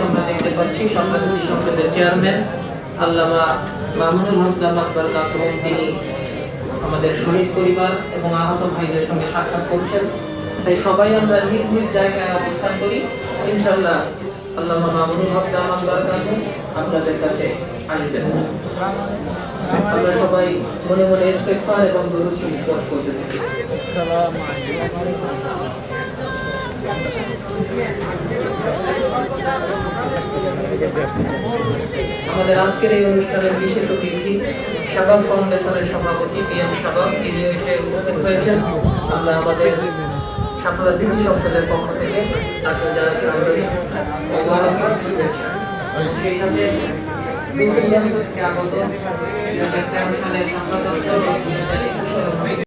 আমরা দেখতে পাচ্ছি সভাপতি সংসদের চেয়ারম্যান আল্লামা মামুনুল হক দামাত বরকাতুহু তিনি আমাদের শহীদ পরিবার এবং আহত ভাইদের সঙ্গে সাক্ষাৎ করছেন। তাই সবাই আমরা নিজ নিজ জায়গায় অবস্থান করি। ইনশাআল্লাহ আল্লামা মামুনুল হক দামাত বরকাতুহু আপনাদের কাছে আসবেন। আমরা সবাই মনে মনে ইস্তেগফার এবং দুরূদ শরীফ পাঠ করতে থাকি। আমাদের আজকের এই অনুষ্ঠানের বিশেষ অতিথি শাবাব ফাউন্ডেশনের সভাপতি পিএম শাবাব তিনি এসে উপস্থিত হয়েছেন। আমরা আমাদের সাতরা সিটি সংসদের পক্ষ থেকে তাকে জানাচ্ছি আন্তরিক মোবারকবাদ শুভেচ্ছা। সেই সাথে আগত সালের সম্পাদক